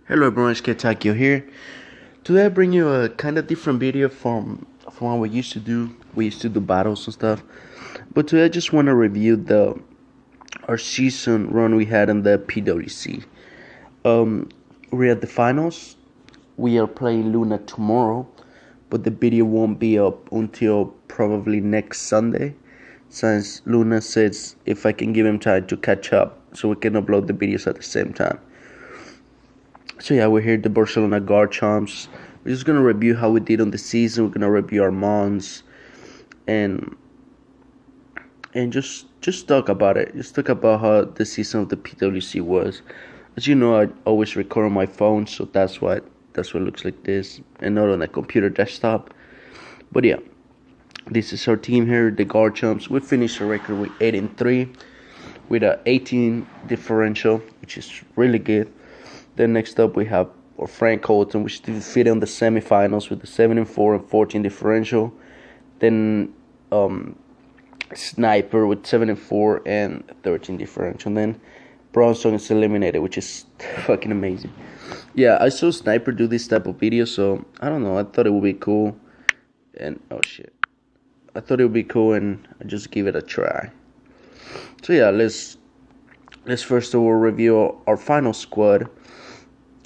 Hello everyone, it's Ketakio here. Today I bring you a kind of different video from what we used to do. We used to do battles and stuff. But today I just want to review our season run we had in the PWC. We're at the finals. We are playing Luna tomorrow, but the video won't be up until probably next Sunday, since Luna says if I can give him time to catch up so we can upload the videos at the same time. So yeah, we're here at the Barcelona Garchomps. We're just gonna review how we did on the season. We're gonna review our mons and just talk about it. Just talk about how the season of the PWC was. As you know, I always record on my phone, so that's why it looks like this, and not on a computer desktop. But yeah, this is our team here, the Garchomps. We finished our record with 8-3 with a 18 differential, which is really good. Then next up we have Frank Colton, which defeated in the semifinals with a 7-4 and 14 differential. Then Sniper with 7-4 and 13 differential. And then Bronson is eliminated, which is fucking amazing. Yeah, I saw Sniper do this type of video, so I don't know. I thought it would be cool, and oh shit, I thought it would be cool, and I just give it a try. So yeah, let's first of all review our final squad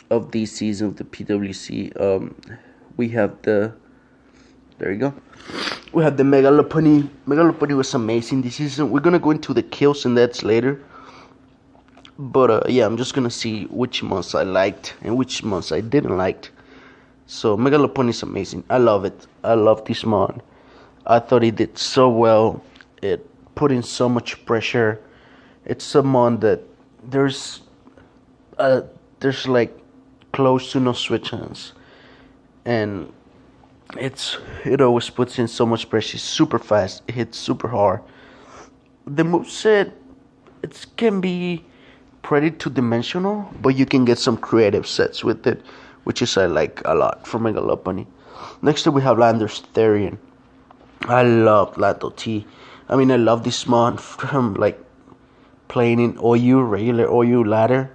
of this season of the PWC. We have there you go. We have the Megalopony. Megalopony was amazing this season. We're gonna go into the kills and deaths later. But yeah, I'm just gonna see which months I liked and which months I didn't like. So Megalopony is amazing. I love it. I love this mod. I thought it did so well. It put in so much pressure. It's a mod that there's like close to no switch hands, and it always puts in so much pressure. It's super fast, it hits super hard. The moveset, it can be pretty two-dimensional, but you can get some creative sets with it, which is I like a lot for Megalopony. Next up we have Landers Therian. I love Lando T. I mean, I love this mod from like playing in OU, regular OU ladder.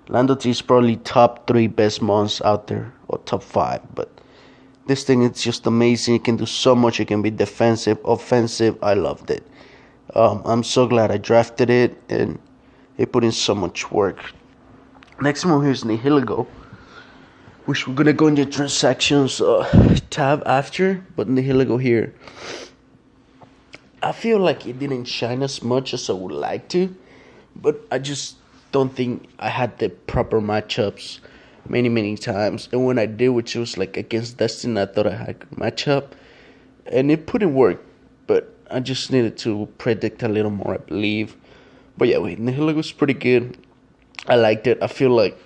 Lando T is probably top 3 best mons out there, or top 5, but this thing is just amazing. It can do so much. It can be defensive, offensive. I loved it. I'm so glad I drafted it, and it put in so much work. Next one here is Nihilego, which we're gonna go in the transactions tab after, but Nihilego here, I feel like it didn't shine as much as I would like to, but I just don't think I had the proper matchups many times, and when I did, which was like against Destiny, I thought I had a good matchup, and it put in work, but I just needed to predict a little more, I believe. But yeah, wait, Nihilego was pretty good. I liked it. I feel like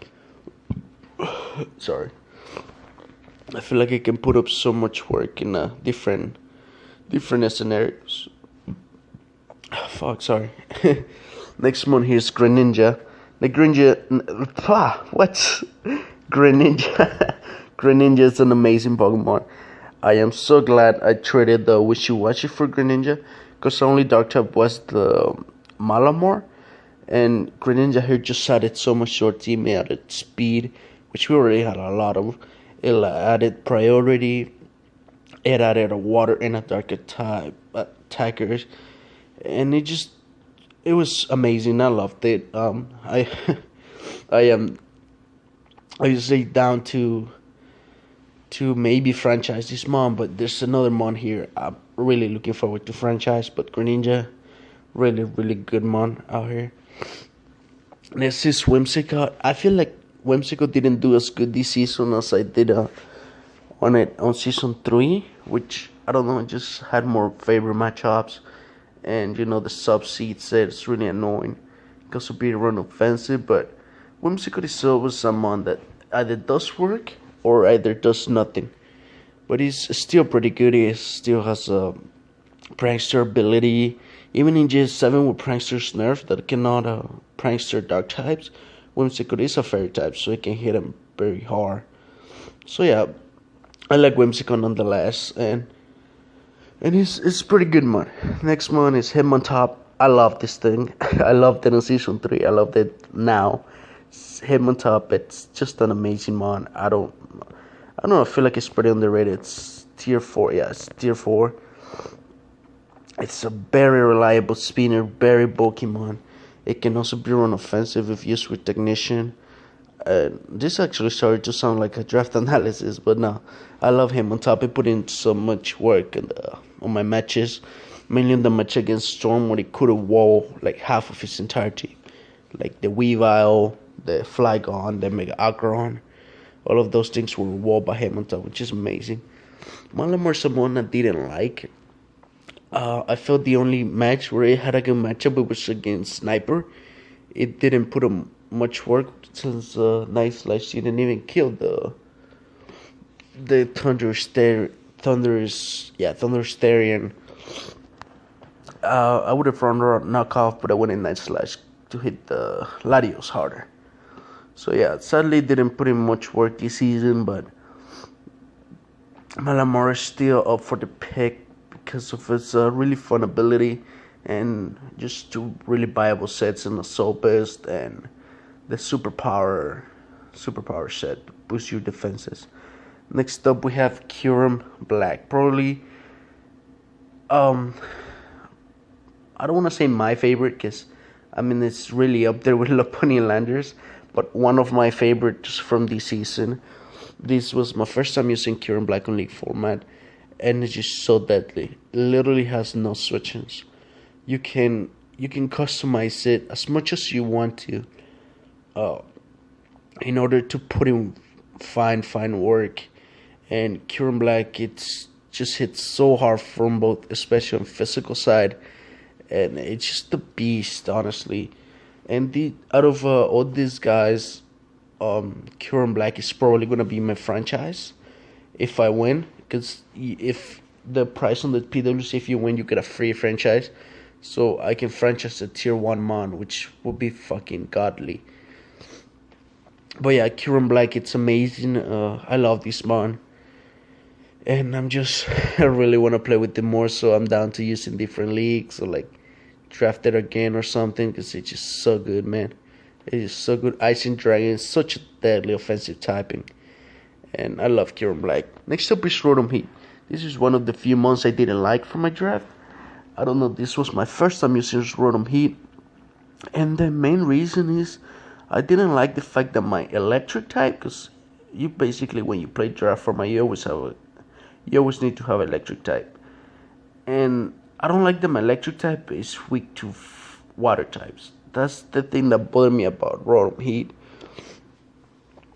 it can put up so much work in different scenarios. Sorry. Next one here is Greninja. The Greninja, Greninja is an amazing Pokemon. I am so glad I traded the Wishy-Washy for Greninja, because only Dark type was the Malamar, and Greninja here just added so much to our team. It added speed, which we already had a lot of. It added priority. It added a water and a dark type attackers, and it was amazing. I loved it. I say down to maybe franchise this mon, but there's another mon here I'm really looking forward to franchise. But Greninja, really good mon out here. This is Whimsicott. I feel like Whimsicott didn't do as good this season as I did on season 3, which I don't know, just had more favorite matchups. And you know, the sub-seed said it's really annoying because of being run offensive, but Whimsicott is always someone that either does work or either does nothing. But he's still pretty good. He still has a prankster ability. Even in GS7 with prankster's nerf that cannot prankster dark types, Whimsicott is a fairy type, so it can hit him very hard. So yeah, I like Whimsicott nonetheless, and it's pretty good mod. Next one is Hitmontop. I love this thing. I loved it in season 3. I loved it now. Him on top, it's just an amazing mon. I don't know, I feel like it's pretty underrated. It's tier 4, yeah, it's tier 4. It's a very reliable spinner, very bulky mon. It can also be run offensive if used with technician. This actually started to sound like a draft analysis, but no, I love him on top. He put in so much work on my matches, mainly on the match against Storm where he could have wall like half of his entire team, like the Weavile, the Flygon, the Mega Acheron. All of those things were walled by him on top, which is amazing. Malamar someone I didn't like. I felt the only match where it had a good matchup it was against Sniper. It didn't put him much work since Night Slash didn't even kill the Thunderous. I would have run around knockoff, but I went in Night Slash to hit the Latios harder. So yeah, sadly didn't put in much work this season, but Malamar is still up for the pick because of its really fun ability and just two really viable sets in the Soul Beast and the superpower set to boost your defenses. Next up we have Kyurem Black. Probably I don't want to say my favorite because I mean it's really up there with Lopunny and Landers, but one of my favorites from this season. This was my first time using Kyurem Black on League format, and it's just so deadly. It literally has no switches. You can customize it as much as you want to, in order to put in fine work. And Kyurem Black, it's just hits so hard from both, especially on physical side, and it's just a beast, honestly. And out of all these guys, Kyurem Black is probably gonna be my franchise if I win. Because if the price on the PWC, if you win, you get a free franchise. So I can franchise a tier 1 mon, which would be fucking godly. But yeah, Kyurem Black, it's amazing. I love this mon. And I really want to play with them more. So I'm down to use in different leagues or like draft it again or something. Because it's just so good, man. It's just so good. Icing Dragon is such a deadly offensive typing. And I love Kyurem Black. Next up is Rotom Heat. This is one of the few months I didn't like for my draft. I don't know, this was my first time using Rotom Heat. And the main reason is I didn't like the fact that my electric type, because you basically when you play draft format you always need to have electric type. And I don't like that my electric type is weak to water types. That's the thing that bothered me about Rotom Heat.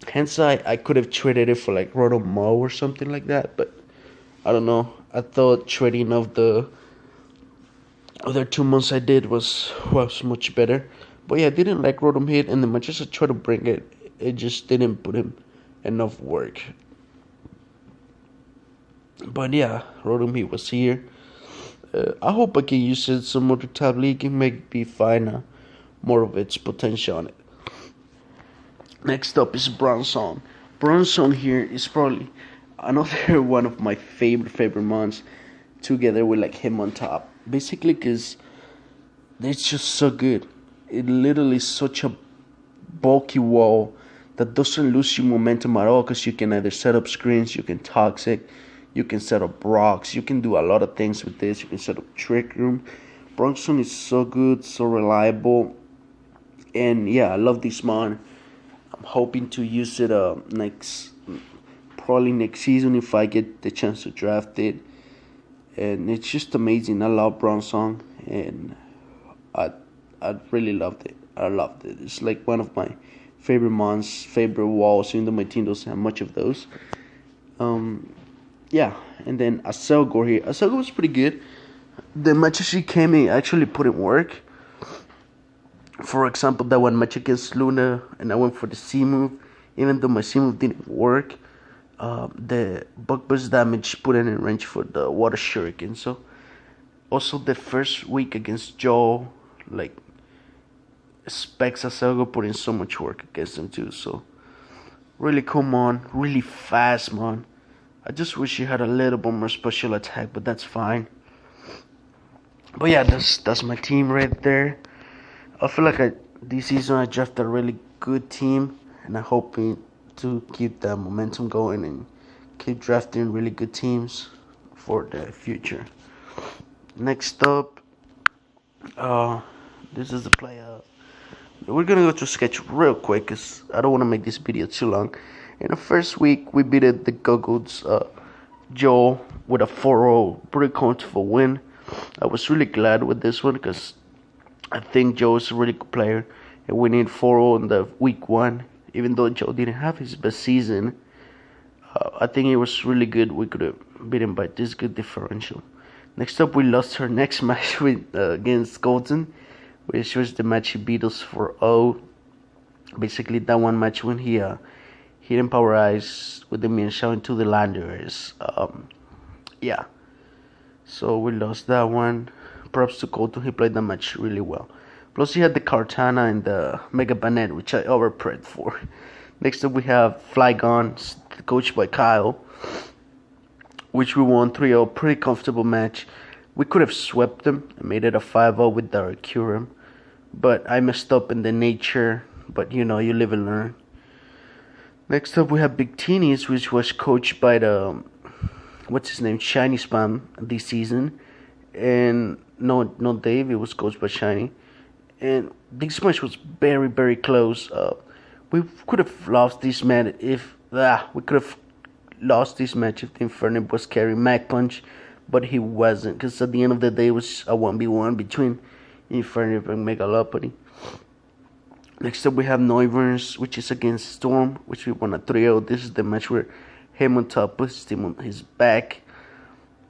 Hence, I could have traded it for like Rotom Mow or something like that, but I don't know. I thought trading of the other 2 months I did was much better. But yeah, I didn't like Rotom Heat, and the matches I tried to bring it just didn't put him enough work. But yeah, Rotom Heat was here. I hope I can use it some other tab league and maybe find more of its potential on it. Next up is Bronzong. Bronzong here is probably another one of my favorite mons, together with like him on top. Basically, because it's just so good. It literally is such a bulky wall that doesn't lose you momentum at all. Because you can either set up screens, you can toxic, you can set up rocks, you can do a lot of things with this. You can set up Trick Room. Bronzong is so good, so reliable, and yeah, I love this mon. I'm hoping to use it probably next season if I get the chance to draft it. And it's just amazing. I love Bronzong, and I really loved it. I loved it. It's like one of my favorite mons, favorite walls, even though my team doesn't have much of those. Yeah, and then Aselgor here. Aselgor was pretty good. The matches she came in actually put in work. For example, that one match against Luna, and I went for the C move. Even though my C move didn't work, the bug burst damage put it in range for the water shuriken. So, also the first week against Joe, like Specs Aselgor put in so much work against them too. So, really cool mon, really fast mon. I just wish he had a little bit more special attack, but that's fine. But yeah, that's my team right there. I feel like this season I drafted a really good team, and I'm hoping to keep that momentum going and keep drafting really good teams for the future. Next up, this is the playoff. We're gonna go to sketch real quick because I don't want to make this video too long. In the first week, we beat the Gogoons, Joe, with a 4-0, pretty comfortable win. I was really glad with this one because I think Joe is a really good player, and we need 4-0 in the week one. Even though Joe didn't have his best season, I think it was really good. We could have beat him by this good differential. Next up, we lost our next match against Golden, which was the match he beat us 4-0. Basically, that one match when he hit Power Eyes with the Minshaw into the Landers. Yeah. So we lost that one. Props to Colton, he played that match really well. Plus, he had the Cartana and the Mega Banet, which I overprayed for. Next up, we have Flygon, coached by Kyle, which we won 3-0. Pretty comfortable match. We could have swept them and made it a 5-0 with the Arcurum, but I messed up in the nature. But you live and learn. Next up, we have Big Teenies, which was coached by the Shiny Spam this season, and no Dave. It was coached by Shiny, and this match was very, very close. We could have lost this match if the Inferno was carrying Mag Punch, but he wasn't, because at the end of the day it was a 1v1 between Inferno and Megalopody. Next up, we have Noivers, which is against Storm, which we won a 3-0. This is the match where him on top puts his team on his back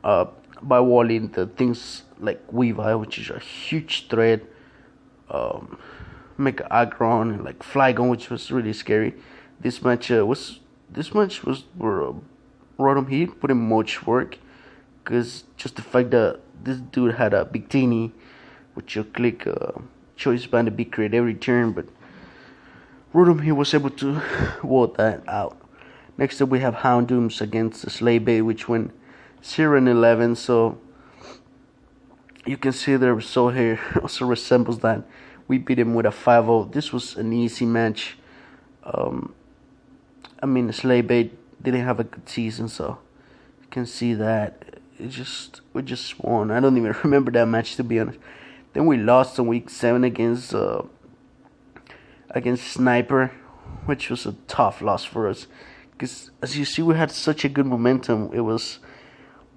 by walling the things like Weavile, which is a huge threat, Mega Aggron, and like Flygon, which was really scary. This match was where Rotom Heat put in much work, because just the fact that this dude had a Big Teeny, which you click choice band to be create every turn, but Rotom Heat was able to ward that out. Next up, we have Houndooms against the Slaybait, which went 0-11. So you can see the result here also resembles that. We beat him with a 5-0. This was an easy match. The Slaybait didn't have a good season, so you can see that we just won. I don't even remember that match, to be honest. Then we lost in week 7 against Sniper, which was a tough loss for us. Because as you see, we had such a good momentum. It was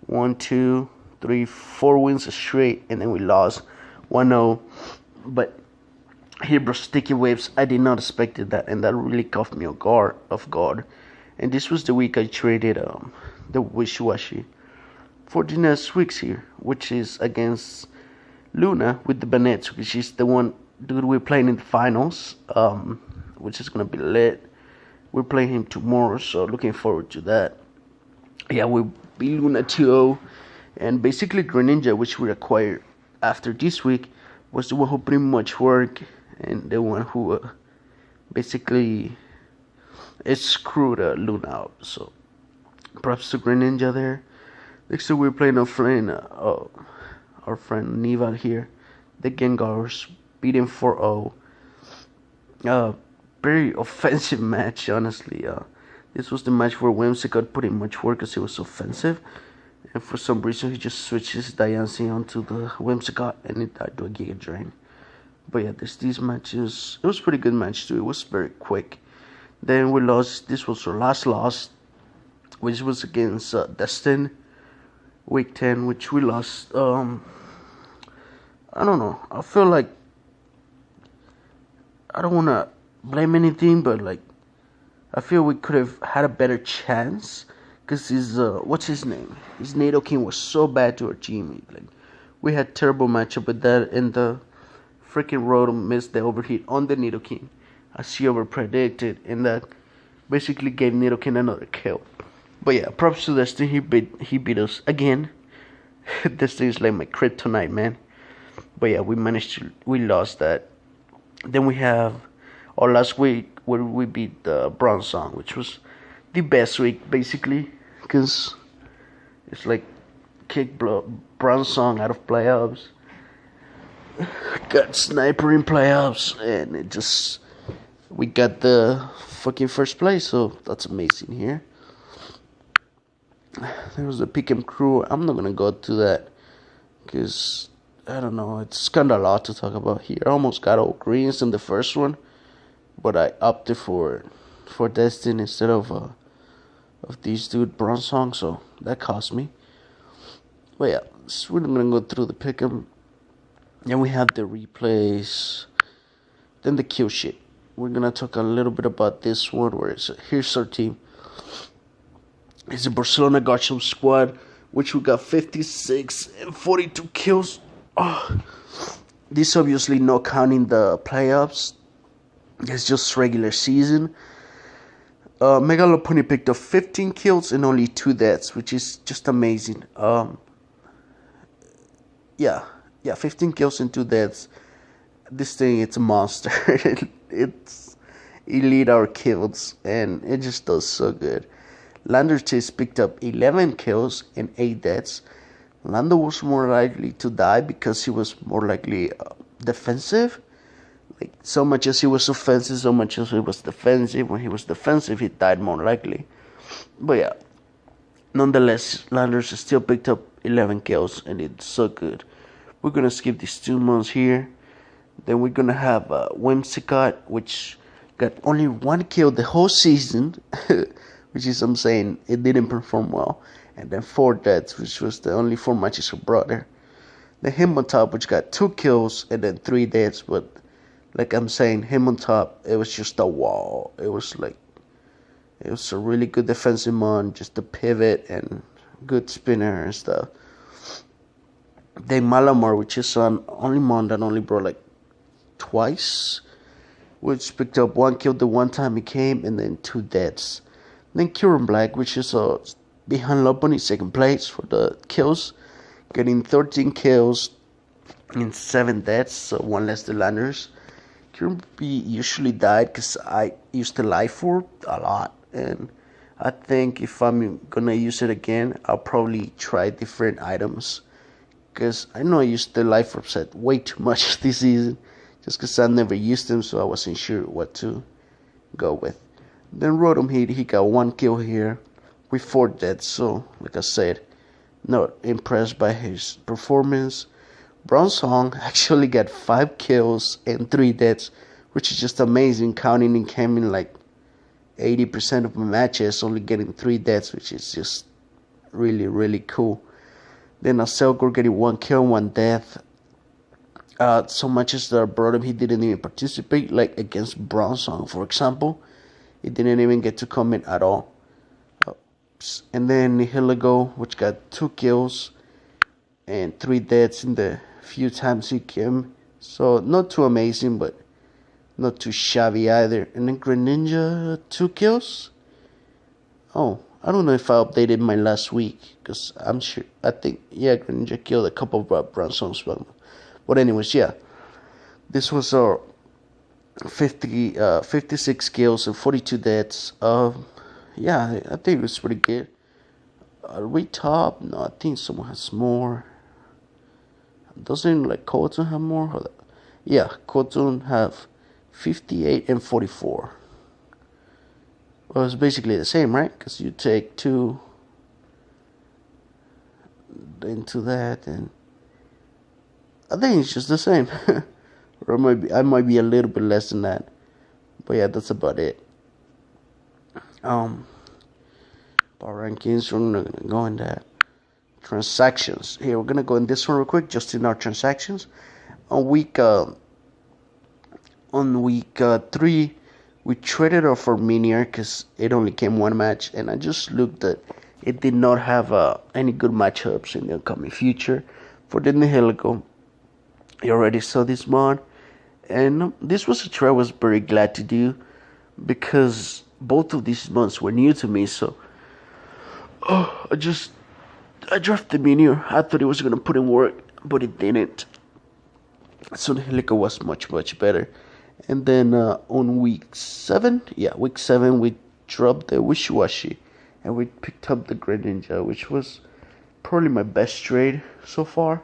1, 2, 3, 4 wins straight, and then we lost 1-0. But here, bro, Sticky Waves, I did not expect that, and that really caught me off guard. And this was the week I traded the Wishy-Washy for the next weeks here, which is against Luna with the Banets, which is the one dude we're playing in the finals, which is gonna be lit. We're playing him tomorrow, so looking forward to that. Yeah, we beat Luna 2-0, and basically Greninja, which we acquired after this week, was the one who pretty much worked, and the one who basically screwed Luna out. So props to Greninja there. Next up, we're playing our friend Nival here. The Gengars beat him 4-0. Very offensive match, honestly. This was the match where Whimsicott put in much work because it was offensive. And for some reason, he just switched his Diancie onto the Whimsicott and it died to a Giga Drain. But yeah, these matches, it was a pretty good match too. It was very quick. Then we lost. This was our last loss, which was against Destin, week 10, which we lost. I don't know. I feel like I don't want to blame anything, but like I feel we could have had a better chance, because his what's his name? His Nidoking was so bad to our team. Like we had terrible matchup with that, and the freaking Rotom missed the overheat on the Nidoking, as he over predicted, and that basically gave Nidoking another kill. But yeah, props to Destiny. He beat us again. Destiny is like my kryptonite, man. But yeah, we lost that. Then we have our last week where we beat the Bronze Song, which was the best week basically, because it's like kick Bronze Song out of playoffs, got Sniper in playoffs, and it just we got the fucking first place, so that's amazing here. There was the pick and crew. I'm not gonna go to that because I don't know. It's kind of a lot to talk about here. I almost got all greens in the first one, but I opted for Destin instead of these dude bronze song, so that cost me. But yeah, so we're gonna go through the pick'em. Then we have the replays. Then the kill shit. We're gonna talk a little bit about this one. Here's our team. It's a Barcelona Garchomp squad, which we got 56 and 42 kills. Oh, this obviously not counting the playoffs. It's just regular season. Megalopony picked up 15 kills and only 2 deaths, which is just amazing. Yeah, 15 kills and 2 deaths. This thing, it's a monster. It's elite our kills, and it just does so good. Lander Chase picked up 11 kills and 8 deaths. Lando was more likely to die because he was more likely defensive. Like, so much as he was offensive, so much as he was defensive. When he was defensive, he died more likely. But yeah, nonetheless, Landers still picked up 11 kills, and it's so good. We're gonna skip these 2 months here. Then we're gonna have Whimsicott, which got only 1 kill the whole season, which is, I'm saying, it didn't perform well. And then 4 deaths, which was the only 4 matches he brought there. Then him on top, which got 2 kills and then 3 deaths, but like I'm saying, him on top, it was just a wall. It was a really good defensive mon, just a pivot and good spinner and stuff. Then Malamar, which is an only mon that only brought like twice, which picked up 1 kill the one time he came and then 2 deaths. Then Kieran Black, which is behind Loponi, second place for the kills, getting 13 kills and 7 deaths, so 1 less than Landers. Kieran B usually died because I used the life orb a lot, and I think if I'm gonna use it again, I'll probably try different items, because I know I used the life orb set way too much this season, just because I never used them, so I wasn't sure what to go with. Then Rotom he got 1 kill here with 4 deaths, so like I said, not impressed by his performance. Bronzong actually got 5 kills and 3 deaths, which is just amazing, counting in him in like 80% of my matches, only getting 3 deaths, which is just really, really cool. Then Aselgor getting 1 kill, 1 death. So much as that I brought him, he didn't even participate, like against Bronzong, for example. He didn't even get to come in at all. And then Nihiligo, which got 2 kills and 3 deaths in the few times he came. So not too amazing, but not too shabby either. And then Greninja, 2 kills. Oh, I don't know if I updated my last week, because I think Greninja killed a couple of Bronzong's. But anyways, yeah, this was our 56 kills and 42 deaths. Yeah, I think it was pretty good. Are we top? No, I think someone has more. Doesn't like Cotton have more? Yeah, Cotton have 58 and 44. Well, it's basically the same, right? Because you take 2 into that, and I think it's just the same. Or I might be a little bit less than that. But yeah, that's about it. Power rankings, we're not gonna go in that. Transactions. Here, we're gonna go in this one real quick, just in our transactions. On week 3, we traded off for Minier because it only came 1 match, and I just looked at it. Did not have any good matchups in the upcoming future. For the Nihiligo, you already saw this mod, and this was a trade I was very glad to do, because both of these mods were new to me. So I drafted Minior. I thought it was gonna put in work, but it didn't. So the Helica was much better. And then on week 7, we dropped the Wishiwashi, and we picked up the Greninja, which was probably my best trade so far.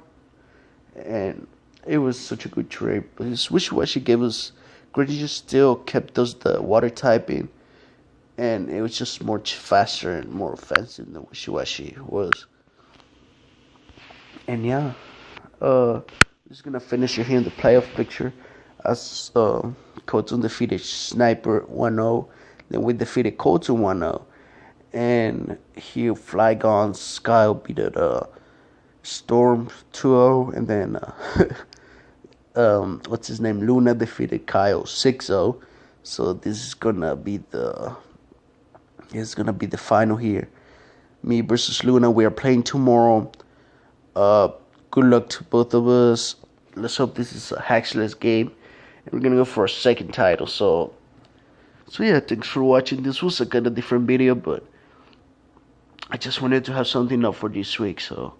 And it was such a good trade, because Wishiwashi gave us Gradius still kept us the water typing, and it was just much faster and more offensive than Wishiwashi was. And yeah, just gonna finish it here in the playoff picture as Kotun defeated Sniper 1-0. Then we defeated Kotun 1-0. And here Flygon Sky beat Storm 2-0. And then what's his name? Luna defeated Kyle 6-0. So this is gonna be the final here. Me versus Luna. We are playing tomorrow. Good luck to both of us. Let's hope this is a hatchless game, and we're gonna go for a second title. So yeah, thanks for watching. This was a kind of different video, but I just wanted to have something up for this week. So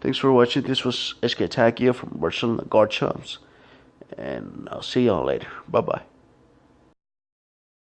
thanks for watching. This was SK Takia from Barcelona Guard Chumps, and I'll see y'all later. Bye bye.